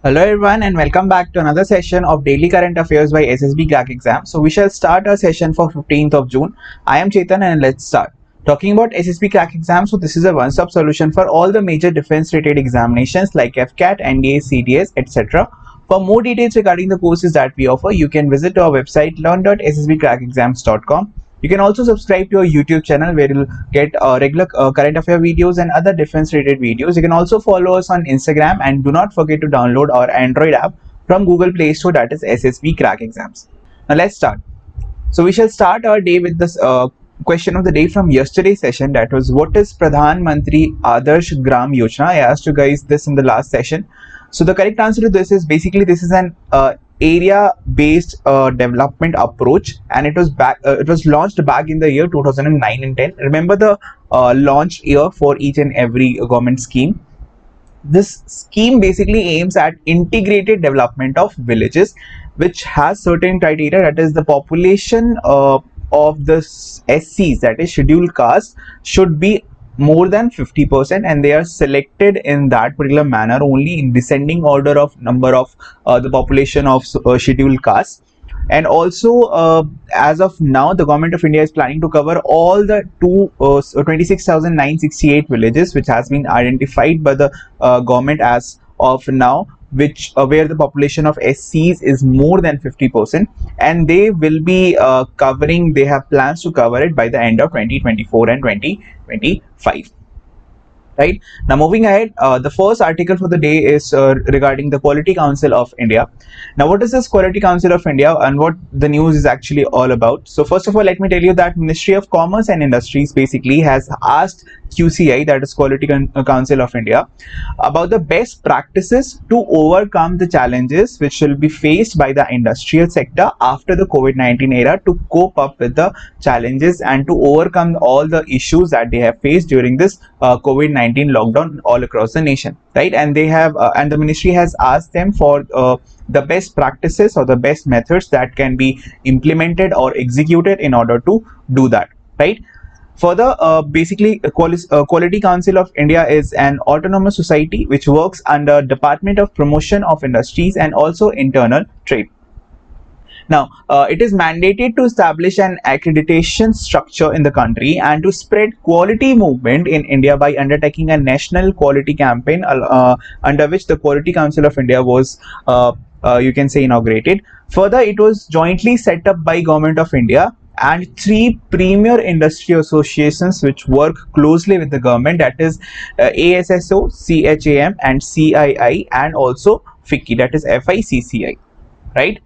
Hello everyone and welcome back to another session of Daily Current Affairs by SSB Crack Exam. So we shall start our session for 15th of June. I am Chetan and let's start. Talking about SSB Crack Exam, so this is a one-stop solution for all the major defense-related examinations like FCAT, NDA, CDS, etc. For more details regarding the courses that we offer, you can visit our website learn.ssbcrackexams.com. You can also subscribe to our YouTube channel where you'll get regular current affair videos and other defense related videos. You can also follow us on Instagram and do not forget to download our Android app from Google Play Store, that is SSB Crack Exams. Now let's start. So we shall start our day with this question of the day from yesterday's session, that was what is Pradhan Mantri Adarsh Gram Yojana. I asked you guys this in the last session. So the correct answer to this is basically this is an area based development approach, and it was launched back in the year 2009 and 10. Remember the launch year for each and every government scheme. This scheme basically aims at integrated development of villages, which has certain criteria, that is the population of the SCs, that is scheduled caste, should be more than 50%, and they are selected in that particular manner only in descending order of number of the population of scheduled caste. And also as of now the government of India is planning to cover all the 26,968 villages which has been identified by the government as of now, which where the population of SCs is more than 50%, and they will be they have plans to cover it by the end of 2024 and 2025. Right now, moving ahead, the first article for the day is regarding the Quality Council of India. Now, what is this Quality Council of India and what the news is actually all about? So first of all, let me tell you that Ministry of Commerce and Industries basically has asked QCI, that is Quality Council of India, about the best practices to overcome the challenges which will be faced by the industrial sector after the COVID-19 era, to cope up with the challenges and to overcome all the issues that they have faced during this COVID-19 lockdown all across the nation, right? And they have and the ministry has asked them for the best practices or the best methods that can be implemented or executed in order to do that, right? Further, basically, Quality Council of India is an autonomous society which works under Department of Promotion of Industries and also Internal Trade. Now, it is mandated to establish an accreditation structure in the country and to spread quality movement in India by undertaking a national quality campaign under which the Quality Council of India was you can say inaugurated. Further, it was jointly set up by Government of India and three premier industry associations which work closely with the government, that is ASSO, CHAM and CII, and also FICCI, that is FICCI, right?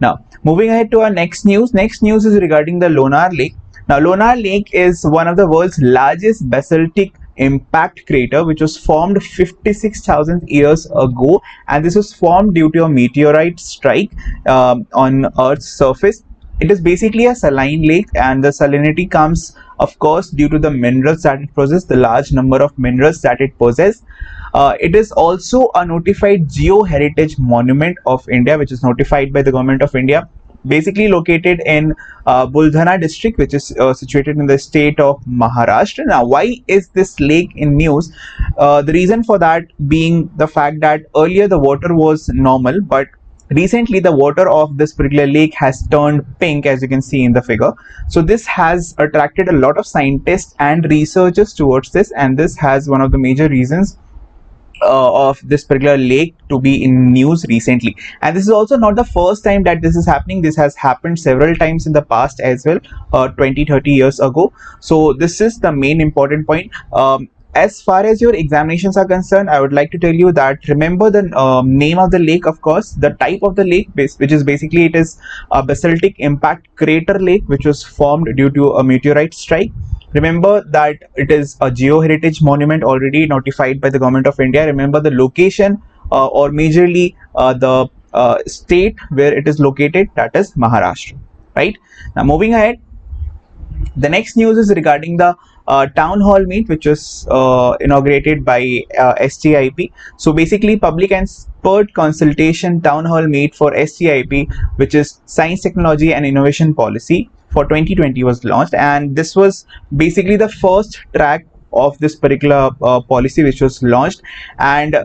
Now, moving ahead to our next news. Next news is regarding the Lonar Lake. Now, Lonar Lake is one of the world's largest basaltic impact crater which was formed 56,000 years ago, and this was formed due to a meteorite strike on Earth's surface. It is basically a saline lake, and the salinity comes, of course, due to the minerals that it possesses, the large number of minerals that it possesses. It is also a notified Geo-Heritage Monument of India, which is notified by the Government of India, basically located in Buldhana district, which is situated in the state of Maharashtra. Now, why is this lake in news? The reason for that being the fact that earlier the water was normal, but recently the water of this particular lake has turned pink, as you can see in the figure. So this has attracted a lot of scientists and researchers towards this, and this has one of the major reasons of this particular lake to be in news recently. And this is also not the first time that this is happening. This has happened several times in the past as well, 20-30 years ago. So this is the main important point. As far as your examinations are concerned, I would like to tell you that remember the name of the lake, of course, the type of the lake, which is basically it is a basaltic impact crater lake which was formed due to a meteorite strike. Remember that it is a Geo-Heritage Monument already notified by the Government of India. Remember the location or majorly the state where it is located, that is Maharashtra, right? Now, moving ahead, the next news is regarding the town hall meet which was inaugurated by STIP. So basically, public and expert consultation town hall meet for STIP, which is Science, Technology and Innovation Policy for 2020, was launched, and this was basically the first track of this particular policy which was launched. And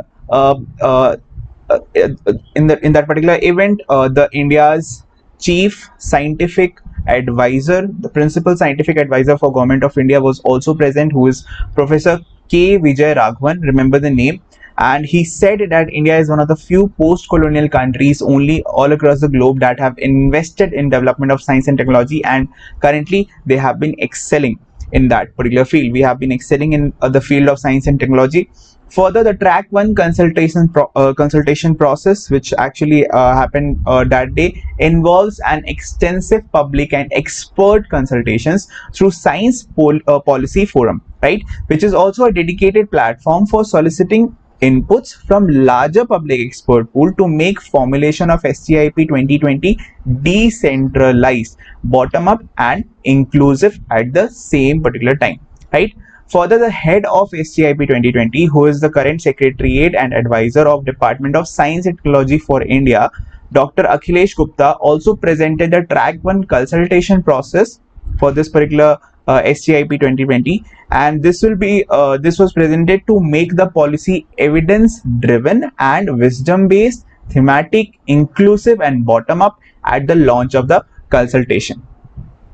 in that particular event, the India's chief scientific advisor, the principal scientific advisor for Government of India was also present, who is Professor K. Vijay Raghavan. Remember the name. And he said that India is one of the few post-colonial countries only all across the globe that have invested in development of science and technology, and currently they have been excelling in that particular field. We have been excelling in the field of science and technology. Further, the track 1 consultation process, which actually happened that day, involves an extensive public and expert consultations through Science Policy Forum, right, which is also a dedicated platform for soliciting inputs from larger public expert pool to make formulation of STIP 2020 decentralized, bottom up and inclusive at the same particular time, right. Further, the head of STIP 2020, who is the current Secretariat and Advisor of Department of Science and Technology for India, Dr. Akhilesh Gupta, also presented the track 1 consultation process for this particular STIP 2020, and this was presented to make the policy evidence driven and wisdom based, thematic, inclusive and bottom up at the launch of the consultation.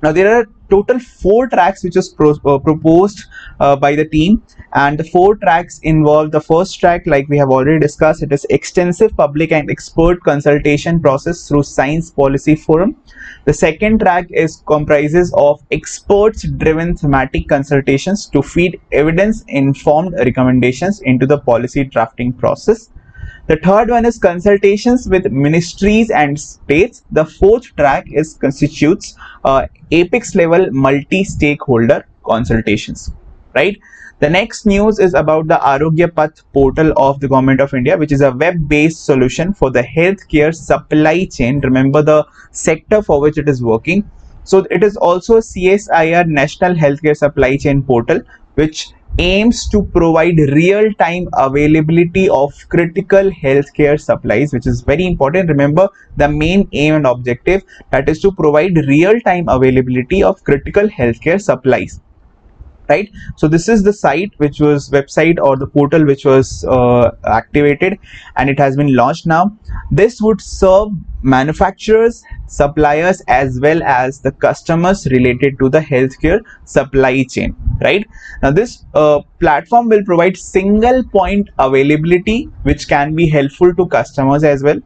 Now there are total 4 tracks which is proposed by the team, and the 4 tracks involve: the first track, like we have already discussed, it is extensive public and expert consultation process through Science Policy Forum. The second track is comprises of experts driven thematic consultations to feed evidence informed recommendations into the policy drafting process. The third one is consultations with ministries and states. The fourth track is constitutes apex level multi-stakeholder consultations, right. The next news is about the Arogya Path portal of the Government of India, which is a web-based solution for the healthcare supply chain. Remember the sector for which it is working. So it is also a CSIR National Healthcare Supply Chain Portal, which aims to provide real-time availability of critical healthcare supplies, which is very important. Remember the main aim and objective, that is to provide real-time availability of critical healthcare supplies, right. So this is the site which was website or the portal which was activated, and it has been launched now. This would serve manufacturers, suppliers as well as the customers related to the healthcare supply chain, right. Now this platform will provide single point availability, which can be helpful to customers as well.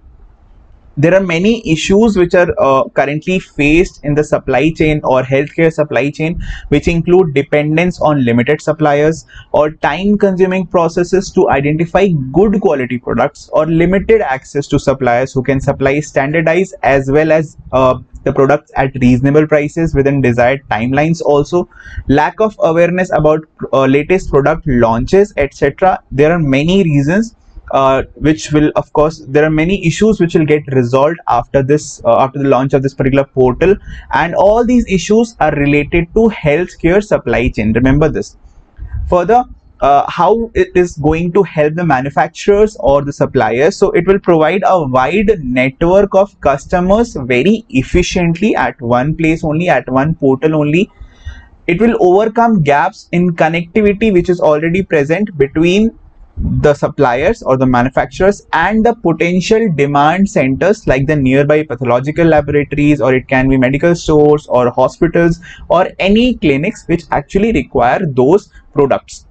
There are many issues which are currently faced in the supply chain or healthcare supply chain, which include dependence on limited suppliers or time consuming processes to identify good quality products, or limited access to suppliers who can supply standardized as well as the products at reasonable prices within desired timelines. Also, lack of awareness about latest product launches, etc. There are many reasons which will, of course, there are many issues which will get resolved after this after the launch of this particular portal, and all these issues are related to healthcare supply chain. Remember this. Further, how it is going to help the manufacturers or the suppliers. So it will provide a wide network of customers very efficiently at one place only, at one portal only. It will overcome gaps in connectivity which is already present between the suppliers or the manufacturers and the potential demand centers like the nearby pathological laboratories, or it can be medical stores or hospitals or any clinics which actually require those products.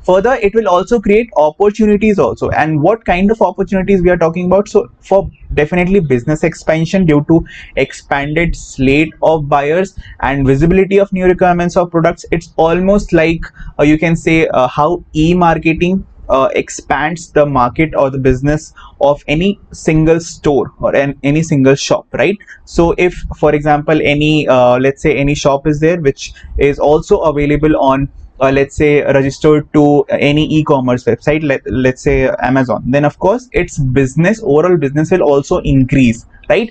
Further, it will also create opportunities also. And what kind of opportunities we are talking about? So for definitely business expansion due to expanded slate of buyers and visibility of new requirements of products. It's almost like you can say how e-marketing expands the market or the business of any single store or any single shop, right. So if, for example, any let's say any shop is there which is also available on let's say registered to any e-commerce website, let's say Amazon, then of course its business, overall business will also increase, right.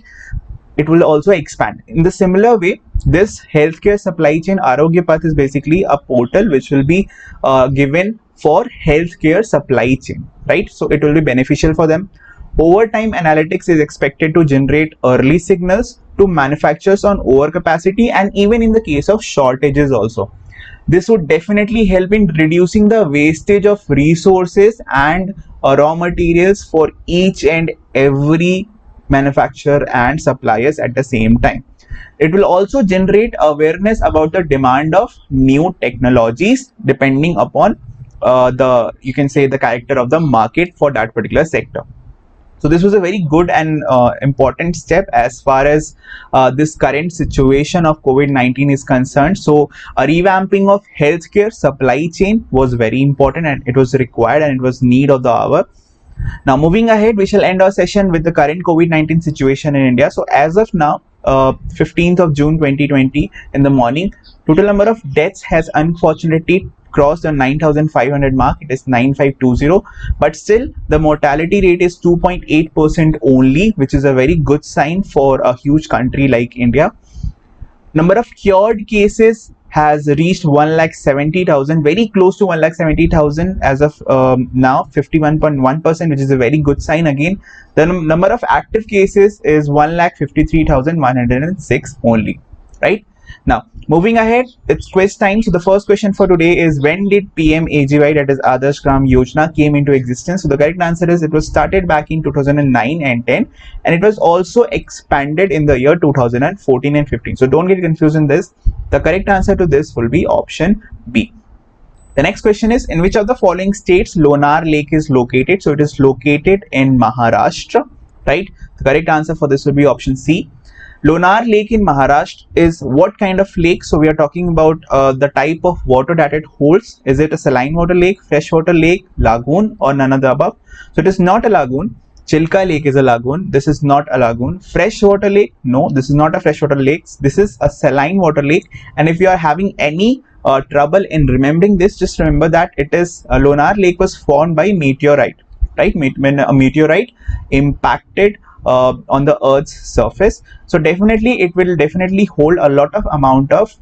It will also expand. In the similar way, this healthcare supply chain Arogya Path is basically a portal which will be given for healthcare supply chain, right. So it will be beneficial for them. Overtime analytics is expected to generate early signals to manufacturers on overcapacity and even in the case of shortages also. This would definitely help in reducing the wastage of resources and raw materials for each and every manufacturer and suppliers at the same time. It will also generate awareness about the demand of new technologies depending upon the, you can say, the character of the market for that particular sector. So this was a very good and important step as far as this current situation of COVID-19 is concerned. So a revamping of healthcare supply chain was very important, and it was required and it was need of the hour. Now, moving ahead, we shall end our session with the current COVID-19 situation in India. So as of now, 15th of June 2020 in the morning, total number of deaths has unfortunately crossed the 9,500 mark. It is 9,520, but still the mortality rate is 2.8% only, which is a very good sign for a huge country like India. Number of cured cases has reached 1,70,000, very close to 1,70,000 as of now, 51.1%, which is a very good sign again. The number of active cases is 1,53,106 only, right? Now, moving ahead, it's quiz time. So the first question for today is, when did PM-AGY, that is Adarsh Gram Yojana, came into existence? So the correct answer is, it was started back in 2009 and 10, and it was also expanded in the year 2014 and 15. So don't get confused in this. The correct answer to this will be option B. The next question is, in which of the following states Lonar Lake is located? So it is located in Maharashtra, right? The correct answer for this will be option C. Lonar Lake in Maharashtra is what kind of lake? So we are talking about the type of water that it holds. Is it a saline water lake, freshwater lake, lagoon, or none of the above? So it is not a lagoon. Chilka Lake is a lagoon. This is not a lagoon. Freshwater lake? No, this is not a freshwater lake. This is a saline water lake. And if you are having any trouble in remembering this, just remember that it is Lonar Lake was formed by meteorite, right? When a meteorite impacted on the Earth's surface, so definitely it will definitely hold a lot of amount of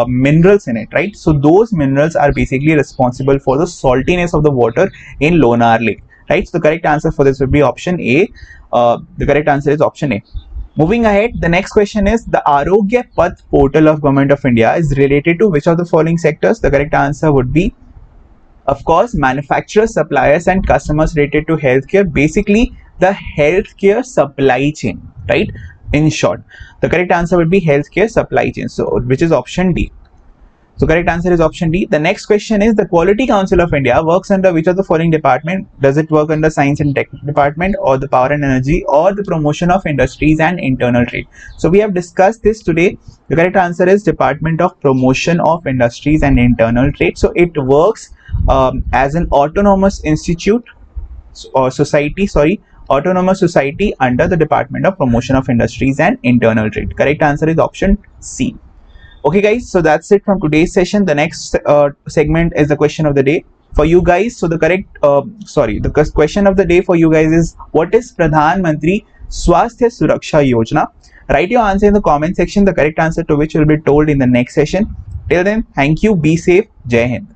minerals in it, right? So those minerals are basically responsible for the saltiness of the water in Lonar Lake, right? So the correct answer for this would be option A. The correct answer is option A. Moving ahead, the next question is, the Arogya Path portal of Government of India is related to which of the following sectors? The correct answer would be, of course, manufacturers, suppliers, and customers related to healthcare. Basically, the healthcare supply chain, right? In short, the correct answer would be healthcare supply chain. So, which is option D. So correct answer is option D. The next question is, the Quality Council of India works under which of the following department? Does it work under Science and Tech department, or the Power and Energy, or the Promotion of Industries and Internal Trade? So we have discussed this today. The correct answer is Department of Promotion of Industries and Internal Trade. So it works as an autonomous institute or society, autonomous society under the Department of Promotion of Industries and Internal Trade. Correct answer is option C. Okay guys, so that's it from today's session. The next segment is the question of the day for you guys. So the question of the day for you guys is, what is Pradhan Mantri Swasthya Suraksha Yojana? Write your answer in the comment section, the correct answer to which will be told in the next session. Till then, thank you, be safe, Jai Hind.